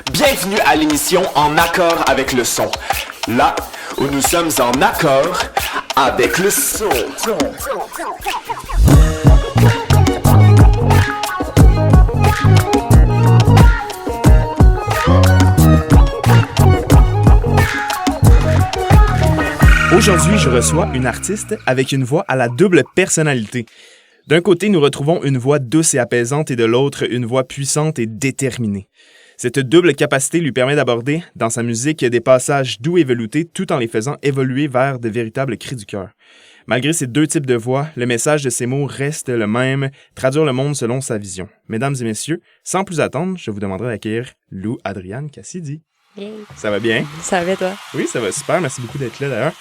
Bienvenue à l'émission En accord avec le son. Là où nous sommes en accord avec le son. Aujourd'hui, je reçois une artiste avec une voix à la double personnalité. D'un côté, nous retrouvons une voix douce et apaisante et de l'autre, une voix puissante et déterminée. Cette double capacité lui permet d'aborder, dans sa musique, des passages doux et veloutés tout en les faisant évoluer vers de véritables cris du cœur. Malgré ces deux types de voix, le message de ces mots reste le même, traduire le monde selon sa vision. Mesdames et messieurs, sans plus attendre, je vous demanderai d'accueillir Lou Adriane Cassidy. Yay. Ça va bien? Ça va, toi? Oui, ça va super. Merci beaucoup d'être là, d'ailleurs.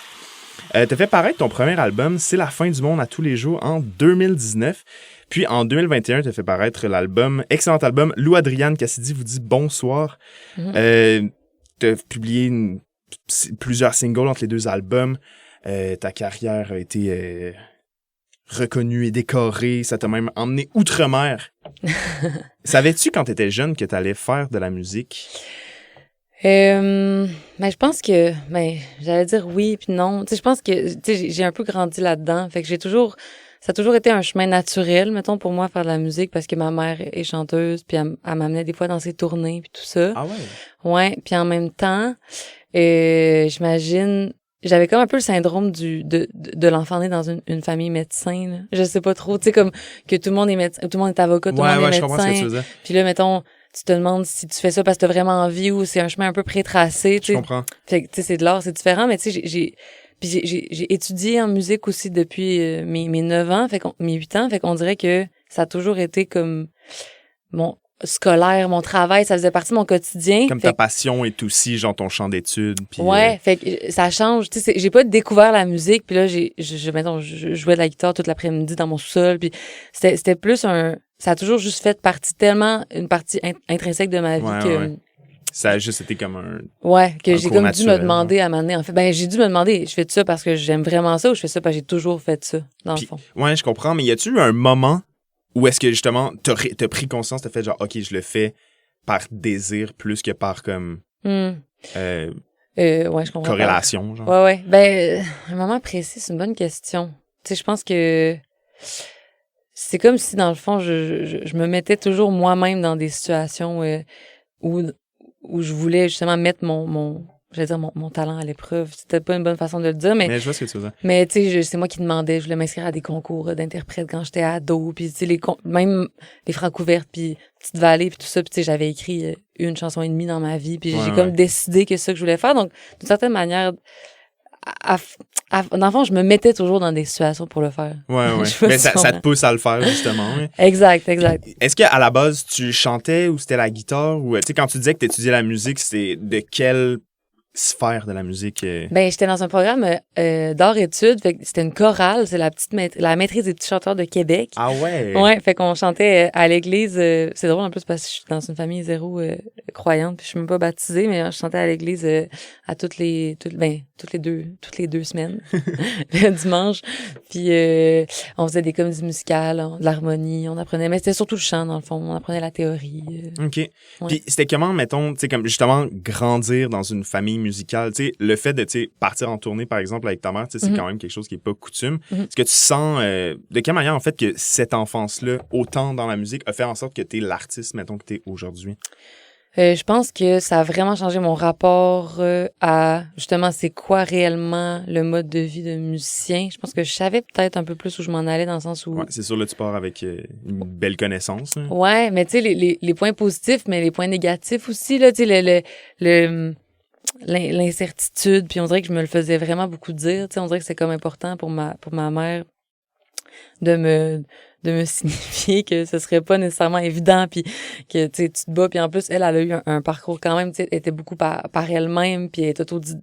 T'as fait paraître ton premier album, C'est la fin du monde à tous les jours, en 2019. Puis en 2021, t'as fait paraître l'album, excellent album, Lou Adriane Cassidy vous dit bonsoir. T'as publié plusieurs singles entre les deux albums. Ta carrière a été reconnue et décorée. Ça t'a même emmené outre-mer. Savais-tu quand t'étais jeune que t'allais faire de la musique? Je pense que, j'allais dire oui puis non. Tu sais, je pense que, tu sais, j'ai un peu grandi là-dedans. Fait que ça a toujours été un chemin naturel, mettons, pour moi, faire de la musique parce que ma mère est chanteuse puis elle m'amenait des fois dans ses tournées puis tout ça. Ah ouais? Ouais. Puis en même temps, j'imagine, j'avais comme un peu le syndrome de l'enfant né dans une famille médecin, là. Je sais pas trop, tu sais, comme que tout le monde est médecin, tout le monde est avocat, tout le monde est médecin. Je comprends ce que tu veux dire. Puis là, mettons, tu te demandes si tu fais ça parce que t'as vraiment envie ou c'est un chemin un peu pré-tracé, tu sais. Je comprends. Fait que, tu sais, c'est de l'art, c'est différent, mais tu sais, j'ai étudié en musique aussi depuis mes 9 ans, mes 8 ans, fait qu'on dirait que ça a toujours été comme mon scolaire, mon travail, ça faisait partie de mon quotidien. Comme ta passion est aussi, genre, ton champ d'études. Puis, ouais, fait que ça change. Tu sais, j'ai pas découvert la musique, puis là, je jouais de la guitare toute l'après-midi dans mon sous-sol, puis c'était plus ça a toujours juste fait une partie intrinsèque de ma vie que... Ouais. Ça a juste été comme un... Ouais, que j'ai comme naturel, dû me demander à un moment donné. En fait, j'ai dû me demander, je fais ça parce que j'aime vraiment ça ou je fais ça parce que j'ai toujours fait ça, dans le fond. Ouais, je comprends, mais y a-tu eu un moment où est-ce que, justement, t'as pris conscience, t'as fait genre, OK, je le fais par désir plus que par comme... Ouais, je comprends. Corrélation, genre. Ouais. Un moment précis, c'est une bonne question. Tu sais, je pense que... C'est comme si, dans le fond, je me mettais toujours moi-même dans des situations où je voulais justement mettre mon talent à l'épreuve. C'était pas une bonne façon de le dire, mais je vois ce que tu veux dire. Mais tu sais, c'est moi qui demandais, je voulais m'inscrire à des concours d'interprète quand j'étais ado, puis tu sais même les Francouvertes, puis Petite Vallée, puis tout ça, puis tu sais, j'avais écrit une chanson et demie dans ma vie, puis j'ai comme décidé que c'est ça que je voulais faire. Donc, d'une certaine manière, dans le fond, je me mettais toujours dans des situations pour le faire. Ouais. Mais ça te pousse à le faire, justement. Ouais. Exact. Est-ce qu'à la base, tu chantais ou c'était la guitare? Ou, tu sais, quand tu disais que tu étudiais la musique, c'était de quelle sphère de la musique? J'étais dans un programme d'art-études. Fait que c'était une chorale. C'est la maîtrise des petits chanteurs de Québec. Ah ouais? Ouais, fait qu'on chantait à l'église. C'est drôle en plus parce que je suis dans une famille zéro croyante. Puis je suis même pas baptisée, mais je chantais à l'église à toutes les deux semaines, le dimanche. Puis on faisait des comédies musicales, de l'harmonie. On apprenait, mais c'était surtout le chant dans le fond. On apprenait la théorie. OK. Ouais. Puis c'était comment, mettons, tu sais, comme justement grandir dans une famille musicale, tu sais, le fait de, tu sais, partir en tournée, par exemple, avec ta mère, tu sais, c'est quand même quelque chose qui est pas coutume. Est-ce que tu sens, de quelle manière, en fait, que cette enfance-là, autant dans la musique, a fait en sorte que t'es l'artiste, mettons, que t'es aujourd'hui? Je pense que ça a vraiment changé mon rapport à, justement, c'est quoi réellement le mode de vie de musicien. Je pense que je savais peut-être un peu plus où je m'en allais dans le sens où... Ouais, c'est sûr, là, tu pars avec une belle connaissance. Hein. Ouais, mais tu sais, les points positifs, mais les points négatifs aussi, là, tu sais, l'incertitude, puis on dirait que je me le faisais vraiment beaucoup dire, tu sais, on dirait que c'est comme important pour ma mère de me signifier que ce serait pas nécessairement évident, puis que tu sais, tu te bats, puis en plus elle a eu un parcours quand même, tu sais, elle était beaucoup par elle-même, puis elle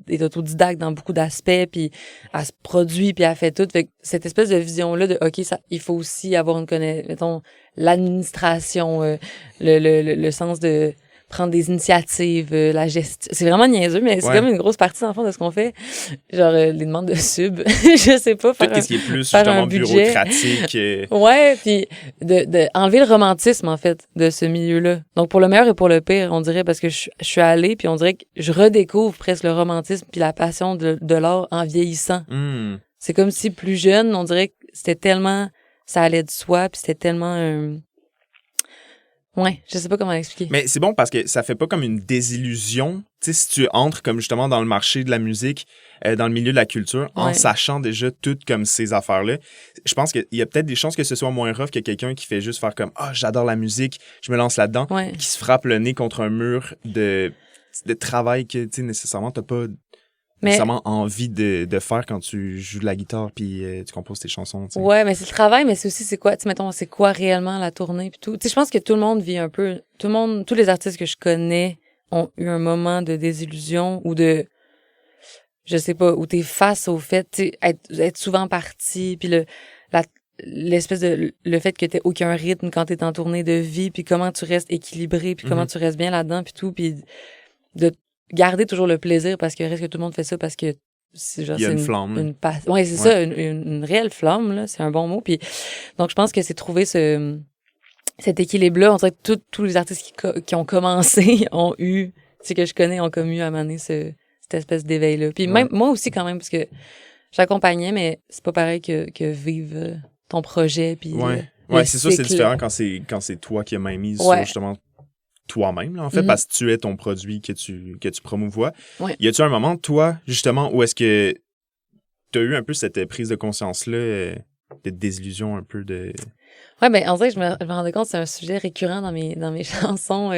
est autodidacte dans beaucoup d'aspects, puis elle se produit, puis elle fait tout. Fait que cette espèce de vision là de OK, ça, il faut aussi avoir une connaissance, mettons, l'administration, le sens de prendre des initiatives, la gestion. C'est vraiment niaiseux, mais c'est Ouais. comme une grosse partie, en fond, de ce qu'on fait. Genre, les demandes de sub, je sais pas. Tout ce qui est plus, faire justement, un budget. bureaucratique. Ouais, puis de enlever le romantisme, en fait, de ce milieu-là. Donc, pour le meilleur et pour le pire, on dirait, parce que je suis allée, puis on dirait que je redécouvre presque le romantisme puis la passion de l'art en vieillissant. C'est comme si, plus jeune, on dirait que c'était tellement... Ça allait de soi, puis c'était tellement... Ouais, je sais pas comment l'expliquer. Mais c'est bon parce que ça fait pas comme une désillusion. Tu sais, si tu entres comme justement dans le marché de la musique, dans le milieu de la culture, en Ouais. sachant déjà toutes comme ces affaires-là, je pense qu'il y a peut-être des chances que ce soit moins rough que quelqu'un qui fait juste faire comme « Ah, j'adore la musique, je me lance là-dedans Ouais. », qui se frappe le nez contre un mur de travail que, tu sais, nécessairement, t'as pas nécessairement envie de faire quand tu joues de la guitare puis tu composes tes chansons, tu sais. Ouais, mais c'est le travail, mais c'est aussi, c'est quoi, tu sais, mettons, c'est quoi réellement la tournée puis tout. Tu sais, je pense que tout le monde vit un peu, tous les artistes que je connais ont eu un moment de désillusion ou de, je sais pas, où t'es face au fait, tu sais, être souvent parti, puis l'espèce de, le fait que t'aies aucun rythme quand t'es en tournée de vie, puis comment tu restes équilibré, puis comment tu restes bien là-dedans, puis tout, puis de garder toujours le plaisir parce que reste que tout le monde fait ça parce que c'est genre Il y a c'est une flamme, là. ouais, c'est ça, une réelle flamme là, c'est un bon mot. Puis donc je pense que c'est trouver cet équilibre-là. On dirait que tous les artistes qui ont commencé ont eu, tu sais, que je connais, ont comme eu à mener cette espèce d'éveil-là. Puis même moi aussi quand même, parce que j'accompagnais, mais c'est pas pareil que vivre ton projet. Puis ouais, c'est sûr, c'est cycle. différent quand c'est toi qui as main mise Ouais. sur justement toi-même, là, en fait, parce que tu es ton produit que tu promouvois. Ouais. Y a-tu un moment, toi, justement, où est-ce que tu as eu un peu cette prise de conscience-là, de désillusion un peu de... Ouais, ben, on dirait que je me rendais compte que c'est un sujet récurrent dans mes chansons.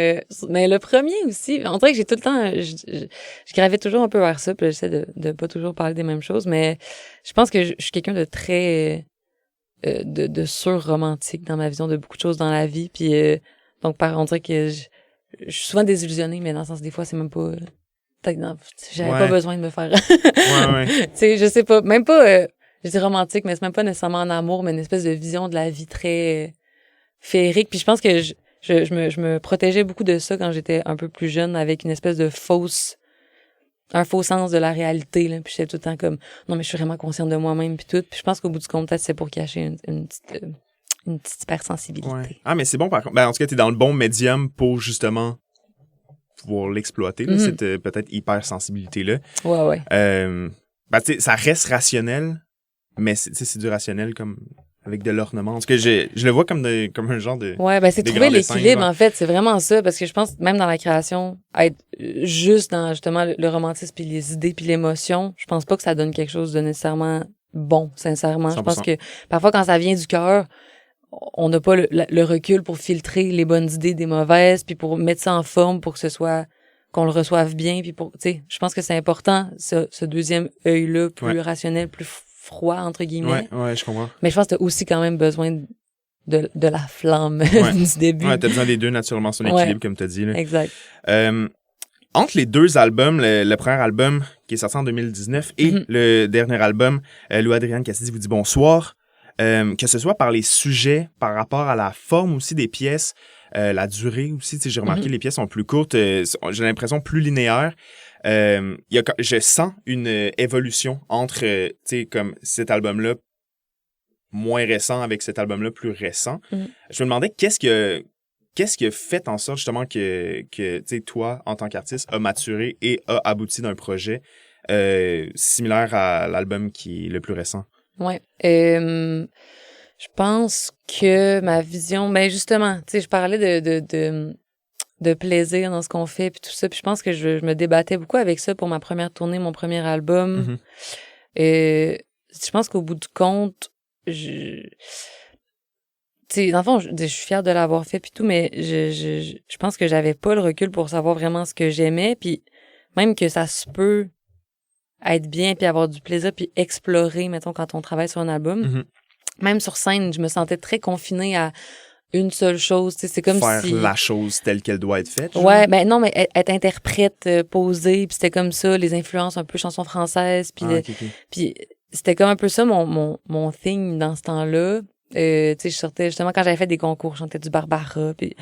Mais le premier aussi, on dirait que j'ai tout le temps, je gravais toujours un peu vers ça, puis j'essaie de pas toujours parler des mêmes choses, mais je pense que je suis quelqu'un de très, de sur-romantique dans ma vision de beaucoup de choses dans la vie, puis donc, on dirait que je suis souvent désillusionnée, mais dans le sens, des fois, c'est même pas... Peut-être non, j'avais pas besoin de me faire... ouais. Tu sais, je sais pas, même pas... je dis romantique, mais c'est même pas nécessairement en amour, mais une espèce de vision de la vie très féerique. Puis je pense que je me protégeais beaucoup de ça quand j'étais un peu plus jeune, avec une espèce de un faux sens de la réalité, là. Puis j'étais tout le temps comme, non, mais je suis vraiment consciente de moi-même, puis tout. Puis je pense qu'au bout du compte, peut-être c'est pour cacher une petite hypersensibilité. Ouais. Ah, mais c'est bon, par contre. Ben, en tout cas, t'es dans le bon médium pour, justement, pouvoir l'exploiter, là, cette peut-être hypersensibilité-là. Ouais. Ben, tu sais, ça reste rationnel, mais c'est du rationnel comme avec de l'ornement. En tout cas, je le vois comme un genre de... Ouais, ben c'est des trouver grands dessins, l'équilibre, genre. en fait. C'est vraiment ça, parce que je pense, même dans la création, être juste dans, justement, le romantisme puis les idées puis l'émotion, je pense pas que ça donne quelque chose de nécessairement bon, sincèrement. 100%. Je pense que parfois, quand ça vient du cœur, on n'a pas le recul pour filtrer les bonnes idées des mauvaises, puis pour mettre ça en forme pour que ce soit... qu'on le reçoive bien, puis pour... Tu sais, je pense que c'est important, ce deuxième œil-là, plus rationnel, plus froid, entre guillemets. Ouais, je comprends. Mais je pense que t'as aussi quand même besoin de la flamme du début. Ouais, t'as besoin des deux, naturellement, son équilibre, comme t'as dit, là. Exact. Entre les deux albums, le premier album qui est sorti en 2019 et le dernier album, Lou Adriane Cassidy vous dit bonsoir, que ce soit par les sujets, par rapport à la forme aussi des pièces, la durée aussi, tu sais, j'ai remarqué les pièces sont plus courtes, j'ai l'impression plus linéaires. Je sens une évolution entre, tu sais, comme cet album-là moins récent avec cet album-là plus récent. Je me demandais qu'est-ce qui a fait en sorte justement que tu sais, toi, en tant qu'artiste, a maturé et a abouti d'un projet similaire à l'album qui est le plus récent? Ouais. Je pense que ma vision, ben justement, tu sais, je parlais de plaisir dans ce qu'on fait puis tout ça, puis je pense que je me débattais beaucoup avec ça pour ma première tournée, mon premier album. Je pense qu'au bout du compte, tu sais, dans le fond, je suis fière de l'avoir fait puis tout, mais je pense que j'avais pas le recul pour savoir vraiment ce que j'aimais, puis même que ça se peut être bien puis avoir du plaisir puis explorer, mettons, quand on travaille sur un album. Même sur scène, je me sentais très confinée à une seule chose, tu sais, c'est comme faire si... la chose telle qu'elle doit être faite. Genre. Ouais, ben non, mais être interprète, posée, puis c'était comme ça, les influences un peu chansons françaises, puis puis c'était comme un peu ça mon thing dans ce temps-là. Tu sais, je sortais justement quand j'avais fait des concours, je chantais du Barbara, puis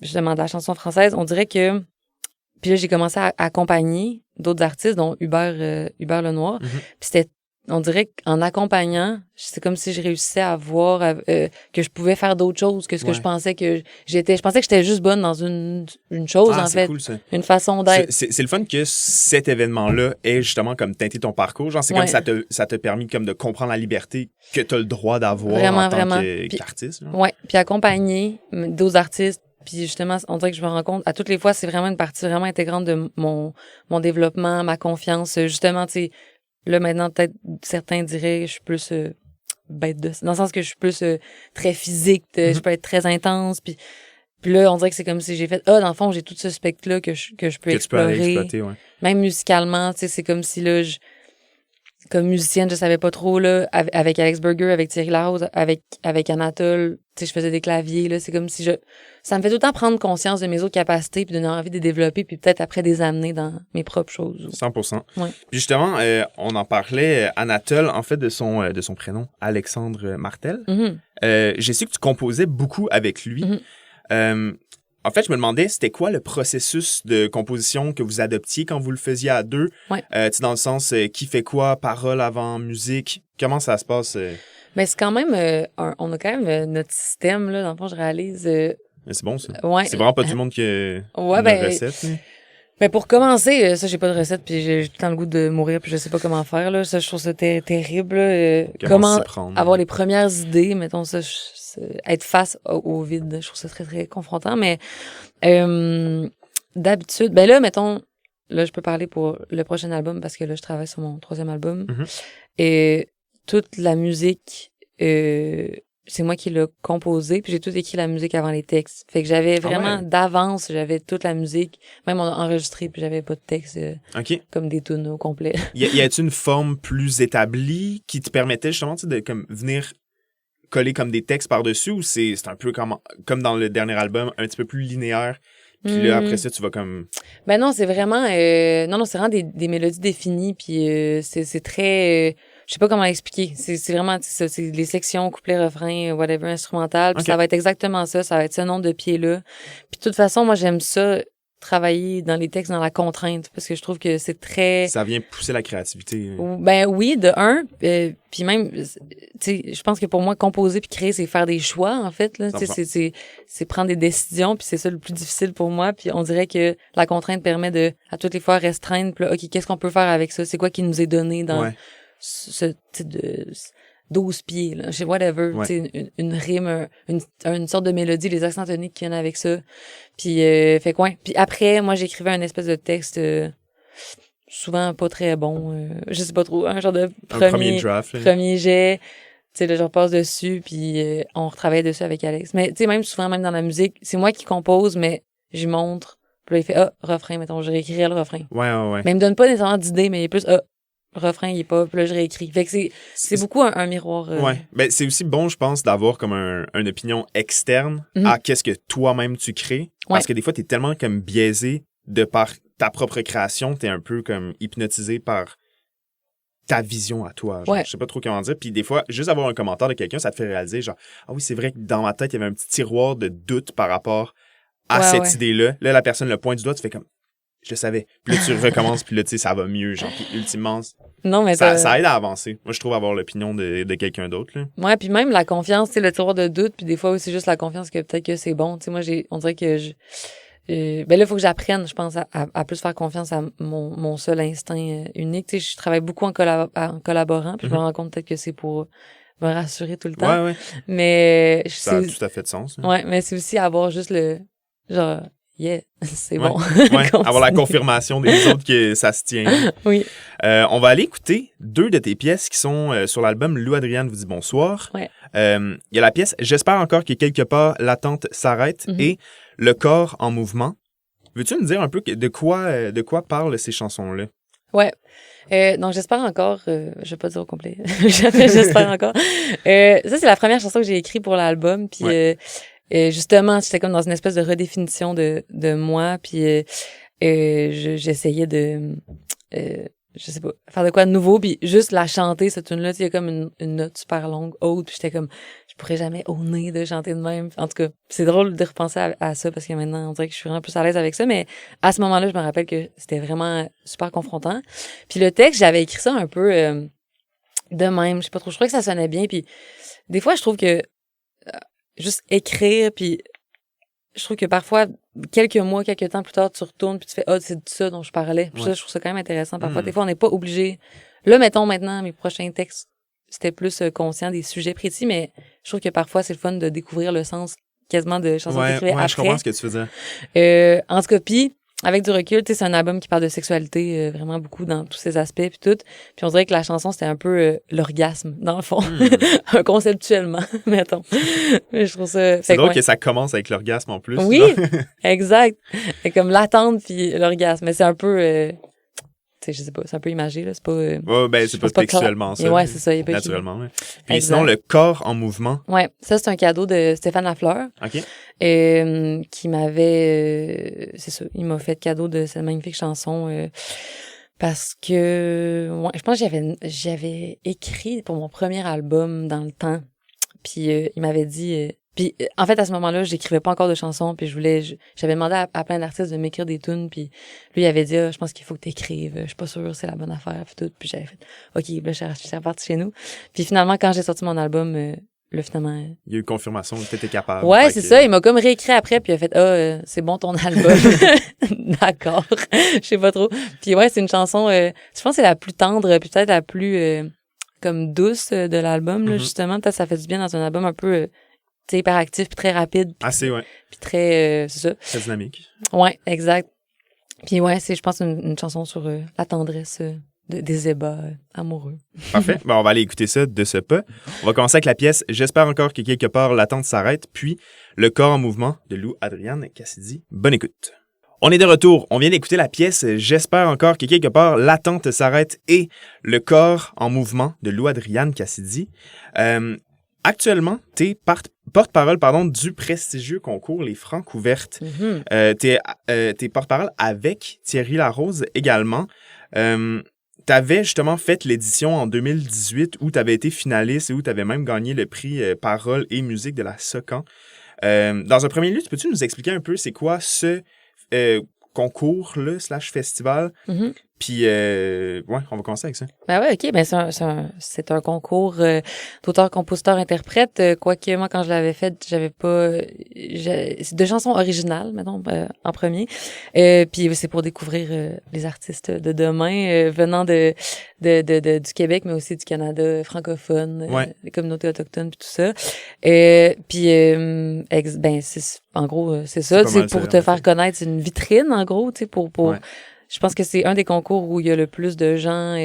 justement de la chanson française, on dirait que... Puis là, j'ai commencé à accompagner d'autres artistes, dont Hubert Lenoir. Puis c'était, on dirait qu'en accompagnant, c'est comme si je réussissais à voir que je pouvais faire d'autres choses que ce que je pensais que j'étais. Je pensais que j'étais juste bonne dans une chose, en c'est fait. Cool, ça. Une façon d'être. C'est le fun que cet événement-là ait justement comme teinté ton parcours. Genre, c'est comme ça t'a permis comme de comprendre la liberté que t'as le droit d'avoir en tant qu'artiste. Ouais. Puis accompagner d'autres artistes. Puis justement, on dirait que je me rends compte, à toutes les fois, c'est vraiment une partie vraiment intégrante de mon développement, ma confiance. Justement, tu sais, là, maintenant, peut-être, certains diraient, je suis plus bête dans le sens que je suis plus très physique, je peux être très intense, puis là, on dirait que c'est comme si j'ai fait, dans le fond, j'ai tout ce spectre-là que je peux explorer. Tu peux aller exploiter, Même musicalement, tu sais, c'est comme si, là, comme musicienne, je savais pas trop, là, avec Alex Burger, avec Thierry Larose, avec Anatole, tu sais, je faisais des claviers, là, c'est comme si ça me fait tout le temps prendre conscience de mes autres capacités puis donner envie de les développer puis peut-être après les amener dans mes propres choses. 100%. Ouais. Puis justement, on en parlait, Anatole, en fait, de son prénom, Alexandre Martel. J'ai su que tu composais beaucoup avec lui. En fait, je me demandais, c'était quoi le processus de composition que vous adoptiez quand vous le faisiez à deux? Ouais. Dans le sens, qui fait quoi, parole avant musique? Comment ça se passe? Mais c'est quand même, on a quand même notre système, là, dans le fond, je réalise... c'est bon, ça. Ouais. C'est vraiment pas tout le monde qui a une recette. Mais pour commencer, ça, j'ai pas de recette, puis j'ai tout le temps le goût de mourir, puis je sais pas comment faire, là. Ça, je trouve ça terrible, là. Comment avoir les premières idées, mettons ça, être face au vide, je trouve ça très, très confrontant. Mais d'habitude, ben là, mettons, là, je peux parler pour le prochain album, parce que là, je travaille sur mon 3e album. Et toute la musique... c'est moi qui l'ai composé, puis j'ai tout écrit la musique avant les textes. Fait que j'avais vraiment d'avance, j'avais toute la musique, même enregistrée, puis j'avais pas de texte comme des tunes au complet. Y a-t-il une forme plus établie qui te permettait justement de comme venir coller comme des textes par-dessus, ou c'est un peu comme dans le dernier album, un petit peu plus linéaire, puis là après ça tu vas comme... Ben non, c'est vraiment non, c'est vraiment des mélodies définies, puis c'est très... je sais pas comment expliquer. C'est vraiment ça, c'est les sections, couplet, refrain, whatever, instrumental. Puis ça va être exactement ça. Ça va être ce nombre de pieds-là. Puis de toute façon, moi, j'aime ça, travailler dans les textes, dans la contrainte, parce que je trouve que c'est très... Ça vient pousser la créativité. Ben oui, de un. Puis même, tu sais, je pense que pour moi, composer puis créer, c'est faire des choix, en fait. Là. C'est prendre des décisions, puis c'est ça le plus difficile pour moi. Puis on dirait que la contrainte permet de, à toutes les fois, restreindre. Puis là, OK, qu'est-ce qu'on peut faire avec ça? C'est quoi qui nous est donné dans... ce type de 12 pieds, là, je sais, whatever, tu sais, une rime, une sorte de mélodie, les accents toniques qui viennent avec ça. Puis, fait quoi? Puis après, moi, j'écrivais un espèce de texte, souvent pas très bon, je sais pas trop, un genre de premier draft, premier jet, tu sais, là, je repasse dessus, puis on retravaille dessus avec Alex. Mais, tu sais, même souvent, même dans la musique, c'est moi qui compose, mais j'y montre. Puis là, il fait, refrain, mettons, je réécrirai le refrain. Ouais. Mais il me donne pas nécessairement d'idée, mais il est plus, le refrain, il est pas, puis là, je réécris. Fait que c'est beaucoup un miroir. Ouais. Ben, c'est aussi bon, je pense, d'avoir comme une opinion externe à qu'est-ce que toi-même tu crées. Parce que des fois, t'es tellement comme biaisé de par ta propre création, t'es un peu comme hypnotisé par ta vision à toi. Genre, je sais pas trop comment dire. Puis des fois, juste avoir un commentaire de quelqu'un, ça te fait réaliser, genre, ah oui, c'est vrai que dans ma tête, il y avait un petit tiroir de doute par rapport à cette idée-là. Là, la personne le pointe du doigt, tu fais comme, je le savais. Puis là, tu recommences, puis là, tu sais, ça va mieux. Genre, puis ultimement, non, mais ça aide à avancer. Moi, je trouve avoir l'opinion de quelqu'un d'autre. Là. Ouais, puis même la confiance, tu sais, le tiroir de doute, puis des fois aussi juste la confiance que peut-être que c'est bon. Tu sais, moi, on dirait que ben là, il faut que j'apprenne, je pense, à plus faire confiance à mon seul instinct unique. Tu sais, je travaille beaucoup en collaborant, puis je me rends compte peut-être que c'est pour me rassurer tout le temps. Ouais. Mais ça a tout à fait de sens. Hein. Ouais, mais c'est aussi avoir juste le genre c'est bon. Ouais, avoir la confirmation des autres que ça se tient. Oui. On va aller écouter 2 de tes pièces qui sont sur l'album Lou Adriane vous dit bonsoir. Ouais. Il y a la pièce J'espère encore que quelque part l'attente s'arrête et Le corps en mouvement. Veux-tu me dire un peu de quoi parlent ces chansons-là? Ouais. Donc, j'espère encore, je vais pas dire au complet, j'espère encore. Ça, c'est la première chanson que j'ai écrite pour l'album, puis justement, j'étais comme dans une espèce de redéfinition de moi, puis j'essayais de, je sais pas, faire de quoi de nouveau, puis juste la chanter, cette tune-là, il y a comme une note super longue, haute, puis j'étais comme, je pourrais jamais owner de chanter de même. En tout cas, c'est drôle de repenser à ça parce que maintenant, on dirait que je suis vraiment plus à l'aise avec ça. Mais à ce moment-là, je me rappelle que c'était vraiment super confrontant. Puis le texte, j'avais écrit ça un peu de même. Je sais pas trop. Je trouvais que ça sonnait bien. Puis des fois, je trouve que juste écrire, puis je trouve que parfois, quelques mois, quelques temps plus tard, tu retournes puis tu fais « Ah, c'est de ça dont je parlais. » Puis ça, je trouve ça quand même intéressant. Parfois, des fois, on n'est pas obligé. Là, mettons maintenant, mes prochains textes, c'était plus conscient des sujets précis, mais je trouve que parfois, c'est le fun de découvrir le sens quasiment de chansons que t'écrivais après. Je comprends ce que tu veux dire. En tout cas, puis avec du recul, tu sais, c'est un album qui parle de sexualité vraiment beaucoup dans tous ses aspects puis tout. Puis on dirait que la chanson, c'était un peu l'orgasme, dans le fond. Conceptuellement, mettons. Mais je trouve ça... C'est drôle que ça commence avec l'orgasme en plus. Oui, exact. C'est comme l'attente puis l'orgasme. Mais c'est un peu... tu sais, je sais pas, c'est un peu imagé, là. C'est pas... c'est pas textuellement ça. Ouais, c'est ça. Il y a pas naturellement. Ouais. Puis sinon, le corps en mouvement. Ouais, ça, c'est un cadeau de Stéphane Lafleur. OK. Qui m'avait... c'est ça, il m'a fait cadeau de cette magnifique chanson parce que... Ouais, je pense que j'avais écrit pour mon premier album dans le temps. Puis il m'avait dit... Puis, en fait, à ce moment-là, j'écrivais pas encore de chansons, puis j'avais demandé à plein d'artistes de m'écrire des tunes, puis lui, il avait dit, je pense qu'il faut que t'écrives, je suis pas sûre, c'est la bonne affaire, puis tout, puis j'avais fait, OK, là, je suis repartie chez nous. Puis finalement, quand j'ai sorti mon album, là, finalement... Il y a eu confirmation que t'étais capable. Ouais, c'est ça, il m'a comme réécrit après, puis il a fait, c'est bon ton album. D'accord, je sais pas trop. Puis ouais, c'est une chanson, je pense que c'est la plus tendre, puis peut-être la plus, comme douce de l'album, là, justement. Peut-être ça fait du bien dans un album un peu... hyper actif, puis très rapide. Puis, assez, ouais. Puis très, c'est ça. Très dynamique. Ouais, exact. Puis ouais, c'est, je pense, une chanson sur la tendresse des ébats amoureux. Parfait. On va aller écouter ça de ce pas. On va commencer avec la pièce « J'espère encore que quelque part l'attente s'arrête », puis « Le corps en mouvement » de Lou Adriane Cassidy. Bonne écoute. On est de retour. On vient d'écouter la pièce « J'espère encore que quelque part l'attente s'arrête » et « Le corps en mouvement » de Lou Adriane Cassidy. Actuellement, t'es porte-parole du prestigieux concours Les Francs ouvertes. T'es porte-parole avec Thierry Larose également. T'avais justement fait l'édition en 2018 où t'avais été finaliste et où t'avais même gagné le prix Parole et musique de la SOCAN. Dans un premier lieu, peux-tu nous expliquer un peu c'est quoi ce concours-là / festival? Puis, on va commencer avec ça. Ben ouais, OK. Ben c'est un concours d'auteur, compositeur, interprète. Quoique, moi, quand je l'avais fait, j'avais pas... c'est de chansons originales, mettons, en premier. Puis c'est pour découvrir les artistes de demain venant du Québec, mais aussi du Canada francophone, les communautés autochtones, puis tout ça. Puis, en gros, c'est ça. C'est pour te faire connaître. C'est une vitrine, en gros, tu sais, pour je pense que c'est un des concours où il y a le plus de gens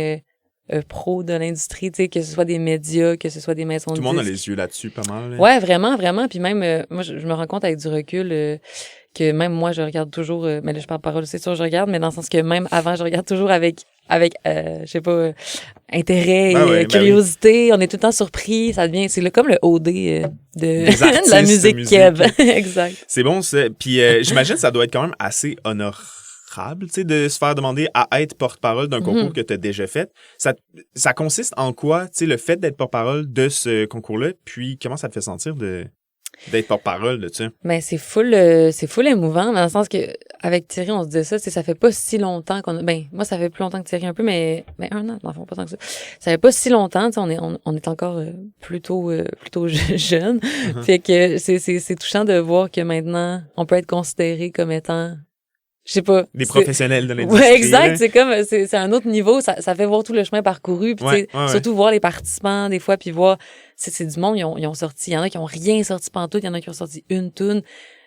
pros de l'industrie, tu sais, que ce soit des médias, que ce soit des maisons de disques. Tout le monde a les yeux là-dessus, pas mal. Là. Ouais, vraiment, vraiment. Puis même, moi, je me rends compte avec du recul que même moi, je regarde toujours... mais là, je parle parole, c'est sûr, je regarde, mais dans le sens que même avant, je regarde toujours avec je sais pas, intérêt et curiosité. On est tout le temps surpris. Ça devient... C'est comme le OD de la musique Kev. Exact. C'est bon, ça. Puis j'imagine que ça doit être quand même assez honorable, tu sais, de se faire demander à être porte-parole d'un concours que tu as déjà fait. Ça consiste en quoi, tu sais, le fait d'être porte-parole de ce concours-là, puis comment ça te fait sentir d'être porte-parole de ça? Ben, c'est full émouvant, dans le sens que, avec Thierry, on se disait ça, ça fait pas si longtemps moi, ça fait plus longtemps que Thierry un peu, mais 1 an, dans le fond, pas tant que ça. Ça fait pas si longtemps, tu sais, on est encore plutôt jeune. Fait que c'est touchant de voir que maintenant, on peut être considéré comme étant, je sais pas. Des professionnels de l'industrie. Ouais, exact. C'est comme, c'est un autre niveau. Ça fait voir tout le chemin parcouru. Puis, surtout voir les participants, des fois, puis voir, c'est du monde, ils ont sorti. Il y en a qui ont rien sorti pantoute. Il y en a qui ont sorti une tune.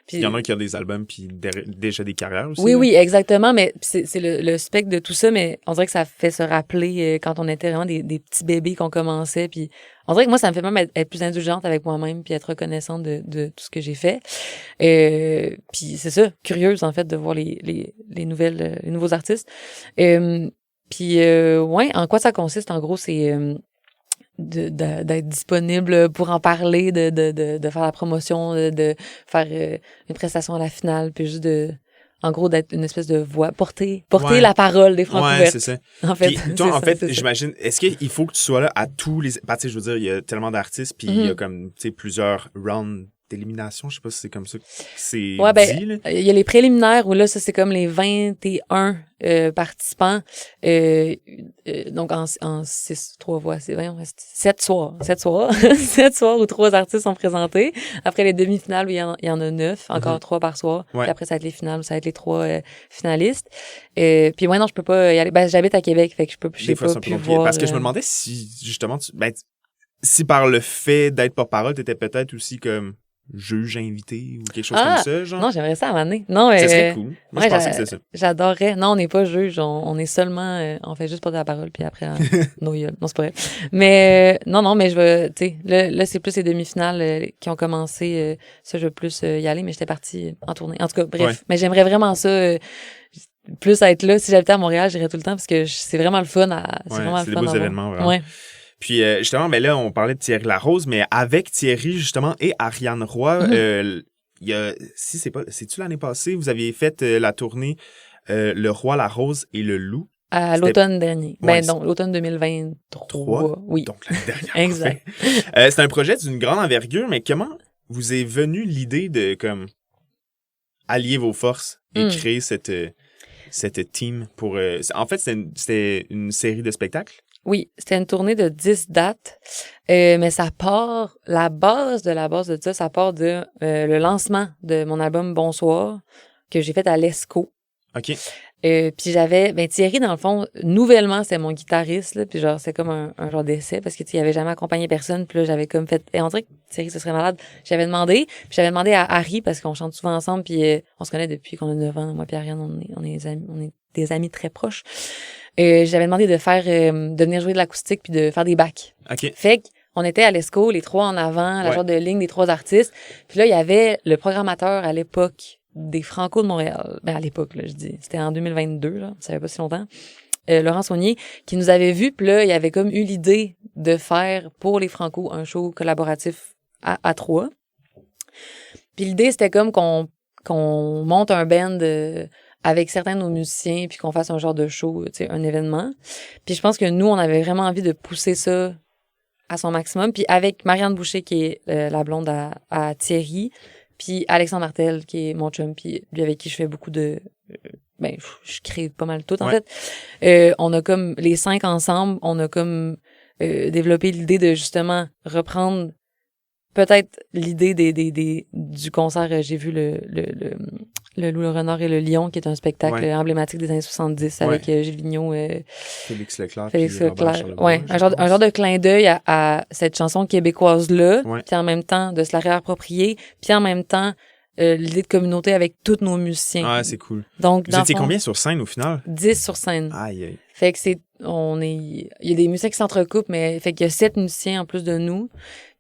Puis, il y en a qui ont des albums puis déjà des carrières aussi. Oui, exactement. Mais c'est le spectre de tout ça. Mais on dirait que ça fait se rappeler quand on était vraiment des petits bébés qu'on commençait. Puis on dirait que moi, ça me fait même être plus indulgente avec moi-même puis être reconnaissante de tout ce que j'ai fait. Puis c'est ça, curieuse en fait de voir les nouveaux artistes. Puis en quoi ça consiste en gros, c'est d'être disponible pour en parler, de faire la promotion, de faire une prestation à la finale, puis juste en gros, d'être une espèce de voix, porter Ouais. la parole des Francouvertes. Ouais, c'est ça. En fait, Puis toi, c'est en ça, fait, c'est ça. j'imagine, est-ce qu'il faut que tu sois là à tous les... Bah, tu sais, je veux dire, il y a tellement d'artistes, puis il y a comme, tu sais, plusieurs rounds d'élimination. Je sais pas si c'est comme ça que c'est Ouais, dit, là. il y a les préliminaires où là, ça, c'est comme les 21 participants. Donc, en 3 voix, c'est 7 soirs. 7 soirs. 7 soirs où 3 artistes sont présentés. Après les demi-finales, il y en a 9. Encore 3 par soir. Ouais. Puis après, ça va être les finales, ça va être les 3 finalistes. Puis moi, non, je peux pas y aller. Ben, j'habite à Québec, fait que j'ai Des fois, pas c'est un peu pu compliqué. voir. Parce que je me demandais si, justement, si par le fait d'être porte-parole, t'étais peut-être aussi comme juge invité ou quelque chose comme ça, genre. Non, j'aimerais ça à un moment donné. Non, Ça serait cool. Moi, je pensais que c'était ça. J'adorerais. Non, on n'est pas juge. On est seulement... on fait juste porter la parole, puis après, nos gueules. Non, c'est pas vrai. Mais non, mais je veux... Tu sais, là, c'est plus les demi-finales qui ont commencé. Ça, je veux plus y aller, mais j'étais partie en tournée. En tout cas, bref. Ouais. Mais j'aimerais vraiment ça... plus être là. Si j'habitais à Montréal, j'irais tout le temps, parce que c'est vraiment le fun C'est des beaux événements, vraiment. Ouais. Puis justement, mais là, on parlait de Thierry Larose, mais avec Thierry, justement, et Ariane Roy, il y a... C'est-tu l'année passée? Vous aviez fait la tournée Le Roi, la Rose et le Loup. À l'automne dernier. Ouais, donc, l'automne 2023. Oui. Donc, l'année dernière. Exact. C'est un projet d'une grande envergure, mais comment vous est venue l'idée de, comme, allier vos forces et créer cette team pour... en fait, c'était une série de spectacles? Oui, c'était une tournée de 10 dates, mais ça part, la base de ça, ça part de le lancement de mon album Bonsoir, que j'ai fait à l'ESCO. OK. Puis j'avais, Thierry, dans le fond, nouvellement, c'est mon guitariste, là, puis genre, c'est comme un genre d'essai, parce que, tu sais, il avait jamais accompagné personne, puis là, j'avais comme fait, on dirait que Thierry, ce serait malade. J'avais demandé à Harry, parce qu'on chante souvent ensemble, puis on se connaît depuis qu'on a 9 ans, moi puis Ariane, on est des amis très proches. J'avais demandé de venir jouer de l'acoustique puis de faire des bacs. OK. Fait qu'on était à l'ESCO, les 3 en avant, la genre de ligne des 3 artistes. Puis là, il y avait le programmateur à l'époque des Franco de Montréal. Ben, à l'époque, là, je dis. C'était en 2022, là. Ça fait pas si longtemps. Laurent Saunier, qui nous avait vus. Puis là, il avait comme eu l'idée de faire pour les Franco un show collaboratif à 3. Puis l'idée, c'était comme qu'on monte un band avec certains de nos musiciens, puis qu'on fasse un genre de show, tu sais, un événement. Puis je pense que nous, on avait vraiment envie de pousser ça à son maximum. Puis avec Marianne Boucher, qui est la blonde à Thierry, puis Alexandre Martel, qui est mon chum, puis lui avec qui je fais beaucoup de... je crée pas mal tout, en fait. On a comme, les 5 ensemble, on a comme développé l'idée de justement reprendre peut-être l'idée du concert. J'ai vu le Loup, le Renard et le Lion, qui est un spectacle emblématique des années 70 avec Gilles Vigneault, Félix Leclerc. Ouais, un genre de clin d'œil à cette chanson québécoise-là, puis en même temps de se la réapproprier, puis en même temps l'idée de communauté avec tous nos musiciens. Ah, c'est cool. Donc, vous étiez combien sur scène au final? 10 sur scène. Aïe, aïe. Fait que il y a des musiciens qui s'entrecoupent, mais fait qu'il y a 7 musiciens en plus de nous.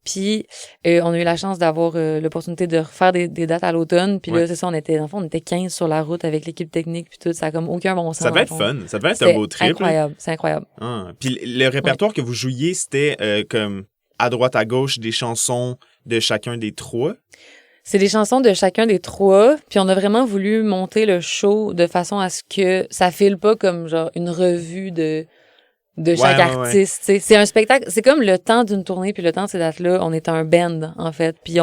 Puis on a eu la chance d'avoir l'opportunité de refaire des dates à l'automne. Puis là, c'est ça, on était 15 sur la route avec l'équipe technique, puis tout. Ça a comme aucun bon sens. Ça devait être fun. Ça devait être un beau trip. C'est incroyable. Ah. Puis le répertoire que vous jouiez, c'était comme à droite, à gauche, des chansons de chacun des 3? C'est des chansons de chacun des 3, puis on a vraiment voulu monter le show de façon à ce que ça file pas comme genre une revue de chaque artiste. C'est un spectacle, c'est comme le temps d'une tournée, puis le temps de ces dates-là, on est un band, en fait. Puis